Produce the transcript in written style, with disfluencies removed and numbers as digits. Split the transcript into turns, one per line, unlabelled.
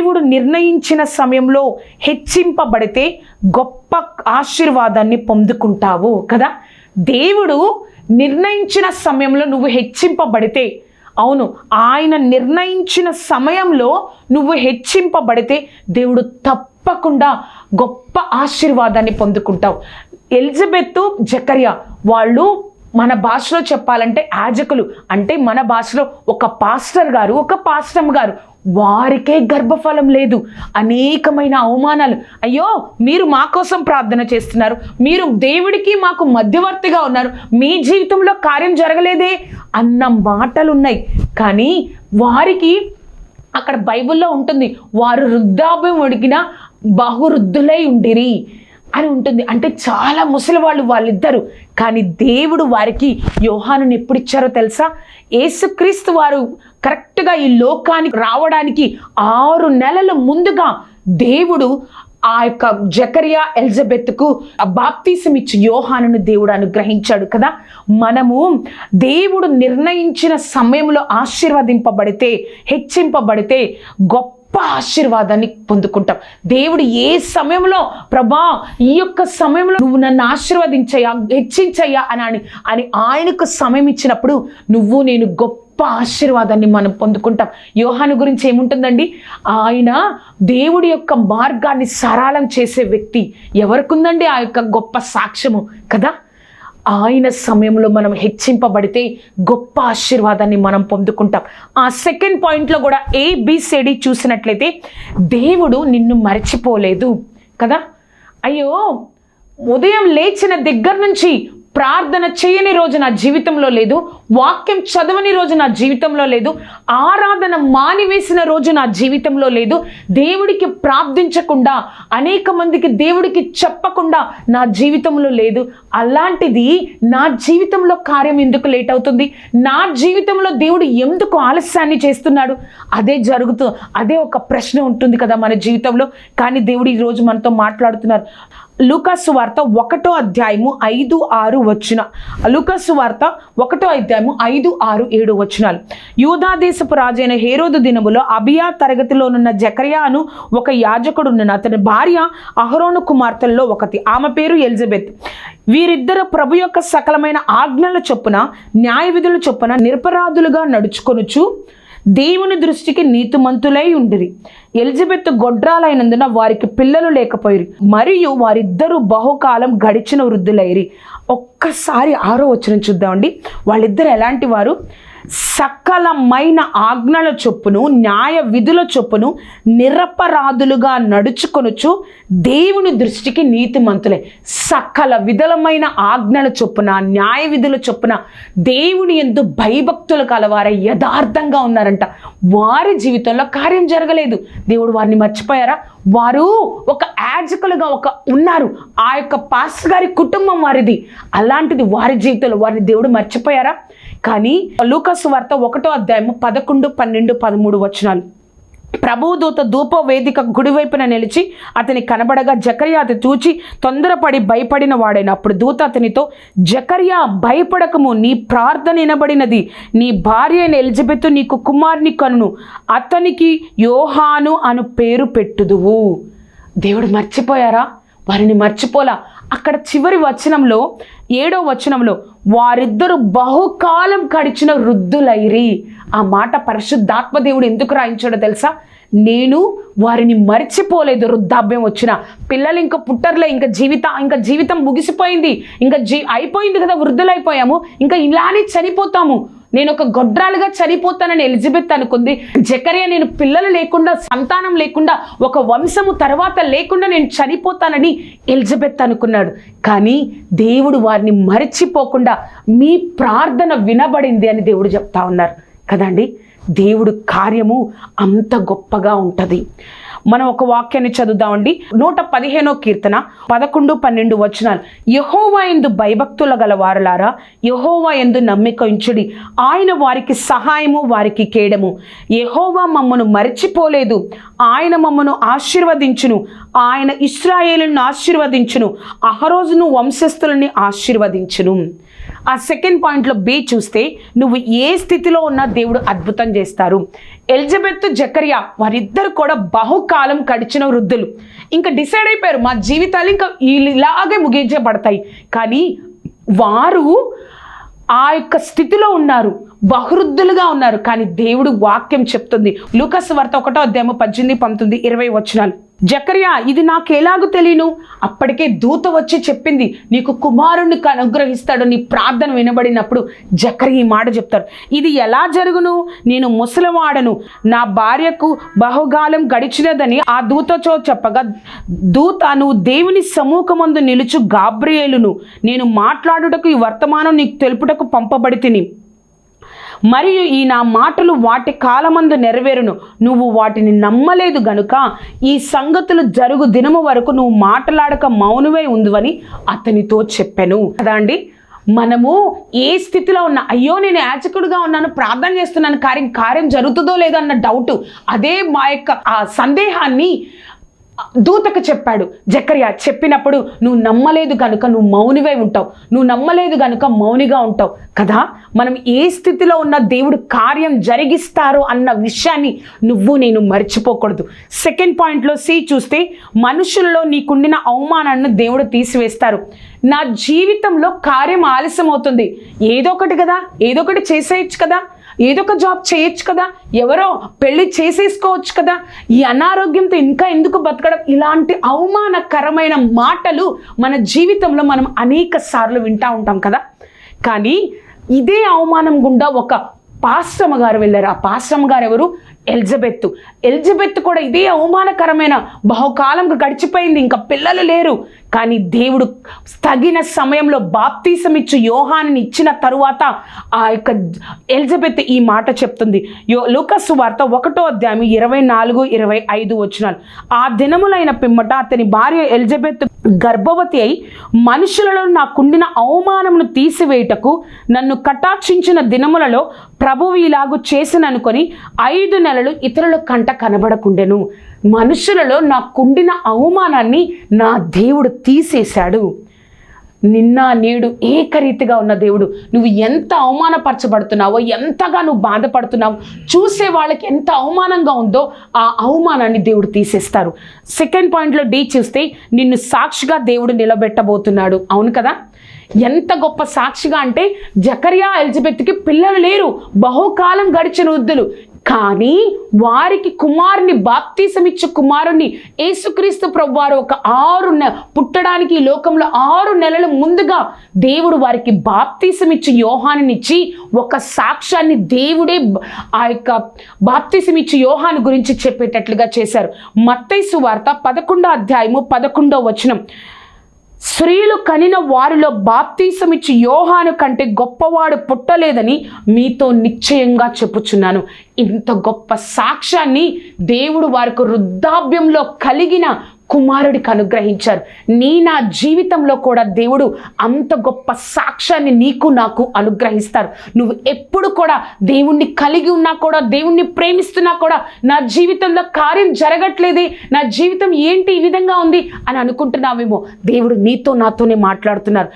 దేవుడు నిర్ణయించిన సమయంలో హెచ్చింపబడితే గొప్ప ఆశీర్వాదాన్ని పొందుకుంటావు కదా. దేవుడు నిర్ణయించిన సమయంలో నువ్వు హెచ్చింపబడితే, అవును, ఆయన నిర్ణయించిన సమయంలో నువ్వు హెచ్చింపబడితే దేవుడు తప్పకుండా గొప్ప ఆశీర్వాదాన్ని పొందుకుంటావు. ఎలిజబెత్, జకర్యా వాళ్ళు మన భాషలో చెప్పాలంటే యాజకులు, అంటే మన భాషలో ఒక పాస్టర్ గారు, ఒక పాస్టమ్ గారు, వారికే గర్భఫలం లేదు, అనేకమైన అవమానాలు. అయ్యో, మీరు మా కోసం ప్రార్థన చేస్తున్నారు, మీరు దేవుడికి మాకు మధ్యవర్తిగా ఉన్నారు, మీ జీవితంలో కార్యం జరగలేదే అన్న మాటలు ఉన్నాయి. కానీ వారికి అక్కడ బైబిల్లో ఉంటుంది, వారు వృద్ధాప్యం ఒడిగిన బహువృద్ధులై ఉండిరి అని ఉంటుంది. అంటే చాలా ముసలి వాళ్ళిద్దరు. కానీ దేవుడు వారికి యోహానుని ఎప్పుడు ఇచ్చారో తెలుసా? యేసుక్రీస్తు వారు కరెక్ట్గా ఈ లోకానికి రావడానికి 6 నెలల ముందుగా దేవుడు ఆ యొక్క జకర్యా, ఎలిజబెత్కు బాప్తీసం ఇచ్చి యోహానును దేవుడు అనుగ్రహించాడు కదా. మనము దేవుడు నిర్ణయించిన సమయంలో ఆశీర్వదింపబడితే, హెచ్చింపబడితే గొప్ప ఆశీర్వాదాన్ని పొందుకుంటాం. దేవుడు ఏ సమయంలో, ప్రభా ఈ యొక్క సమయంలో నువ్వు నన్ను ఆశీర్వదించయ్యా, హెచ్చించయ్యా అని ఆయనకు సమయం ఇచ్చినప్పుడు నువ్వు నేను గొప్ప ఆశీర్వాదాన్ని మనం పొందుకుంటాం. యోహాను గురించి ఏముంటుందండి? ఆయన దేవుడి యొక్క మార్గాన్ని సరళం చేసే వ్యక్తి. ఎవరికుందండి ఆ యొక్క గొప్ప సాక్ష్యము కదా. ఆయన సమయంలో మనం హెచ్చింపబడితే గొప్ప ఆశీర్వాదాన్ని మనం పొందుకుంటాం. ఆ సెకండ్ పాయింట్లో కూడా ABCD చూసినట్లయితే దేవుడు నిన్ను మర్చిపోలేదు కదా. అయ్యో, ఉదయం లేచిన దగ్గర నుంచి ప్రార్థన చేయని రోజు నా జీవితంలో లేదు, వాక్యం చదవని రోజు నా జీవితంలో లేదు, ఆరాధన మానివేసిన రోజు నా జీవితంలో లేదు, దేవుడికి ప్రార్థించకుండా, అనేక మందికి దేవుడికి చెప్పకుండా నా జీవితంలో లేదు. అలాంటిది నా జీవితంలో కార్యం ఎందుకు లేట్ అవుతుంది? నా జీవితంలో దేవుడు ఎందుకు ఆలస్యాన్ని చేస్తున్నాడు? అదే ఒక ప్రశ్న ఉంటుంది కదా మన జీవితంలో. కానీ దేవుడు ఈరోజు మనతో మాట్లాడుతున్నారు. లూకాసు వార్త 1వ అధ్యాయము 5, 6 వచన. లూకాసు వార్త 1వ అధ్యాయము 5, 6, 7 వచనాలు. యూదా దేశపు రాజైన హేరోదు దినములో అబియా తరగతిలోనున్న జకర్యా అను ఒక యాజకుడున్న అతని భార్య అహరోను కుమార్తెల్లో ఒకటి, ఆమె పేరు ఎలిజబెత్. వీరిద్దరు ప్రభు యొక్క సకలమైన ఆజ్ఞల చొప్పున, న్యాయ విధుల చొప్పున నిరపరాధులుగా నడుచుకొనుచు దేవుని దృష్టికి నీతిమంతులై ఉండిరి. ఎలిజబెత్ గొడ్రాలైనందున వారికి పిల్లలు లేకపోయిరి, మరియు వారిద్దరూ బహుకాలం గడిచిన వృద్ధులైరి. ఒక్కసారి 6వ వచనం చూద్దామండి. వాళ్ళిద్దరు ఎలాంటి వారు? సకలమైన ఆజ్ఞల చొప్పును, న్యాయ విధుల చొప్పును నిరపరాధులుగా నడుచుకొనుచు దేవుని దృష్టికి నీతిమంతులే. సకల విధులమైన ఆజ్ఞల చొప్పున, న్యాయ విధుల చొప్పున దేవుని యందు భయభక్తులు కలవారై యథార్థంగా ఉన్నారంట. వారి జీవితంలో కార్యం జరగలేదు. దేవుడు వారిని మర్చిపోయారా? వారు ఒక యాజకులుగా ఉన్నారు. ఆ యొక్క పాస్టర్ గారి కుటుంబం వారిది. అలాంటిది వారి జీవితంలో వారిని దేవుడు మర్చిపోయారా? కానీ లూకాసు వార్త 1వ అధ్యాయము 11, 12, 13 వచనాలు. ప్రభువు దూత ధూప వేదిక కుడివైపున నిలిచి అతని కనబడగా జకర్యా అది చూచి తొందరపడి భయపడిన వాడైన. అప్పుడు దూత అతనితో, జకర్యా భయపడకము, నీ ప్రార్థన వినబడినది, నీ భార్య అయిన ఎలిజబెత్ నీకు కుమారుని కనును, అతనికి యోహాను అను పేరు పెట్టుదువు. దేవుడు మర్చిపోయారా? వారిని మర్చిపోలా. అక్కడ చివరి వచనంలో 7వ వచనంలో వారిద్దరు బహుకాలం గడిచిన వృద్ధులైరి. ఆ మాట పరిశుద్ధాత్మ దేవుడు ఎందుకు రాయించాడో తెలుసా? నేను వారిని మర్చిపోలేదు. వృద్ధాప్యం వచ్చిన పిల్లలు ఇంకా పుట్టర్లే, ఇంకా జీవితం ముగిసిపోయింది, అయిపోయింది కదా, వృద్ధులైపోయాము, ఇంకా ఇలానే చనిపోతాము, నేను ఒక గొడ్రాలుగా చనిపోతానని ఎలిజబెత్ అనుకుంది. జకర్యా నేను పిల్లలు లేకుండా, సంతానం లేకుండా, ఒక వంశము తర్వాత లేకుండా నేను చనిపోతానని ఎలిజబెత్ అనుకున్నాడు. కానీ దేవుడు వారిని మర్చిపోకుండా మీ ప్రార్థన వినబడింది అని దేవుడు చెప్తా ఉన్నారు కదండి. దేవుడు కార్యము అంత గొప్పగా ఉంటుంది. మనం ఒక వాక్యాన్ని చదువుదామండి. 115వ కీర్తన 11, 12 వచనాలు. యెహోవా యందు భయభక్తుల గల వారులారా, యెహోవా యందు నమ్మిక ఉంచుడి, ఆయన వారికి సహాయము, వారికి కేడము. యెహోవా మమ్మను మరచిపోలేదు, ఆయన మమ్మను ఆశీర్వదించును, ఆయన ఇశ్రాయేలును ఆశీర్వదించును, అహరోజును వంశస్థులని ఆశీర్వదించును. ఆ సెకండ్ పాయింట్లో B చూస్తే, నువ్వు ఏ స్థితిలో ఉన్నా దేవుడు అద్భుతం చేస్తారు. ఎలిజబెత్ జకరియా వారిద్దరు కూడా బహుకాలం గడిచిన వృద్ధులు. ఇంకా డిసైడ్ అయిపోయారు మా జీవితాలు ఇంకా ఇలాగే ముగించబడతాయి. కానీ వారు ఆ యొక్క స్థితిలో ఉన్నారు, బహువృద్ధులుగా ఉన్నారు. కానీ దేవుడు వాక్యం చెప్తుంది, లూకాసు వార్త 1:18-19-20 వచనాలు. జకరియా, ఇది నాకు ఎలాగూ తెలియను, అప్పటికే దూత వచ్చి చెప్పింది నీకు కుమారుణ్ణి అనుగ్రహిస్తాడు. నీ ప్రార్థన వినబడినప్పుడు జకరియా ఈ మాట చెప్తారు, ఇది ఎలా జరుగును, నేను ముసలివాడను, నా భార్యకు బహుకాలం గడిచినదని ఆ దూతతో చెప్పగా, దూత నువ్వు దేవుని సముఖమందు నిలుచు గాబ్రియేలును, నేను మాట్లాడుటకు ఈ వర్తమానం నీకు తెలుపుటకు పంపబడి తిని, మరియు ఈ నా మాటలు వాటి కాలమందు నెరవేరును, నువ్వు వాటిని నమ్మలేదు గనుక ఈ సంగతులు జరుగు దినము వరకు నువ్వు మాట్లాడక మౌనమై ఉందని అతనితో చెప్పాను. కదా అండి, మనము ఏ స్థితిలో ఉన్నా, అయ్యో నేను యాజకుడిగా ఉన్నాను, ప్రార్థన చేస్తున్నాను, కార్యం జరుగుతుందో లేదో అన్న డౌట్, అదే మా యొక్క ఆ సందేహాన్ని దూతకు చెప్పాడు జకరియా. చెప్పినప్పుడు నువ్వు నమ్మలేదు కనుక నువ్వు మౌనివై ఉంటావు, నువ్వు నమ్మలేదు కనుక మౌనిగా ఉంటావు కదా. మనం ఏ స్థితిలో ఉన్న దేవుడు కార్యం జరిగిస్తారు అన్న విషయాన్ని నువ్వు నేను మర్చిపోకూడదు. సెకండ్ పాయింట్లో సి చూస్తే, మనుషులలో నీకుండిన అవమానాన్ని దేవుడు తీసివేస్తారు. నా జీవితంలో కార్యం ఆలస్యం అవుతుంది, ఏదో ఒకటి కదా, ఏదో ఒకటి చేసేయచ్చు కదా, ఏదో ఒక జాబ్ చేయొచ్చు కదా, ఎవరో పెళ్లి చేసేసుకోవచ్చు కదా, ఈ అనారోగ్యంతో ఇంకా ఎందుకు బతకడం, ఇలాంటి అవమానకరమైన మాటలు మన జీవితంలో మనం అనేక సార్లు వింటూ ఉంటాం కదా. కానీ ఇదే అవమానం గుండా ఒక పాస్టమ్మ గారు వెళ్ళారు. ఆ పాస్టమ్మ గారు ఎవరు? ఎలిజబెత్ కూడా ఇదే అవమానకరమైన బహుకాలం గడిచిపోయింది, ఇంకా పిల్లలు లేరు. కానీ దేవుడు తగిన సమయంలో బాప్తీసం ఇచ్చి యోహానుని ఇచ్చిన తరువాత ఆ యొక్క ఎలిజబెత్ ఈ మాట చెప్తుంది. లూకాసు వార్త 1:24-25 వచనాలు. ఆ దినములైన పిమ్మట అతని భార్య ఎలిజబెత్ గర్భవతి అయి, మనుషులలో నాకుండిన అవమానమును తీసివేయుటకు నన్ను కటాక్షించిన దినములలో ప్రభువు ఇలాగు చేసిననుకొని 5 నెలలు ఇతరుల కంట కనబడకుండెను. మనుషులలో నాకుండిన అవమానాన్ని నా దేవుడు తీసేశాడు. నిన్న నేడు ఏకరీతిగా ఉన్న దేవుడు. నువ్వు ఎంత అవమానపరచబడుతున్నావో, ఎంతగా నువ్వు బాధపడుతున్నావు, చూసే వాళ్ళకి ఎంత అవమానంగా ఉందో ఆ అవమానాన్ని దేవుడు తీసేస్తారు. సెకండ్ పాయింట్లో డి చూస్తే, నిన్ను సాక్షిగా దేవుడు నిలబెట్టబోతున్నాడు. అవును కదా, ఎంత గొప్ప సాక్షిగా అంటే, జకరియా ఎలిజబెత్కి పిల్లలు లేరు, బహుకాలం గడిచిన వృద్ధులు. కానీ వారికి కుమారుని బాప్తీసం ఇచ్చే కుమారుని యేసుక్రీస్తు ప్రభువారు ఒక పుట్టడానికి ఈ లోకంలో 6 నెలల ముందుగా దేవుడు వారికి బాప్తీసం ఇచ్చి యోహానునిచ్చి ఒక సాక్ష్యాన్ని దేవుడే ఆ యొక్క బాప్తీసం ఇచ్చి యోహాను గురించి చెప్పేటట్లుగా చేశారు. మత్తయి సువార్త 11:11 వచనం, స్త్రీలు కనిన వారిలో బాప్తీసం ఇచ్చి యోహాను కంటే గొప్పవాడు పుట్టలేదని మీతో నిశ్చయంగా చెప్పుచున్నాను. ఇంత గొప్ప సాక్ష్యాన్ని దేవుడు వారికి వృద్ధాప్యంలో కలిగిన కుమారుడికి అనుగ్రహించారు. నా జీవితంలో కూడా దేవుడు అంత గొప్ప సాక్ష్యాన్ని నీకు నాకు అనుగ్రహిస్తారు. నువ్వు ఎప్పుడు కూడా దేవుణ్ణి కలిగి ఉన్నా కూడా, దేవుణ్ణి ప్రేమిస్తున్నా కూడా, నా జీవితంలో కార్యం జరగట్లేదే, నా జీవితం ఏంటి ఈ విధంగా ఉంది అని అనుకుంటున్నావేమో, దేవుడు నీతో నాతోనే మాట్లాడుతున్నారు.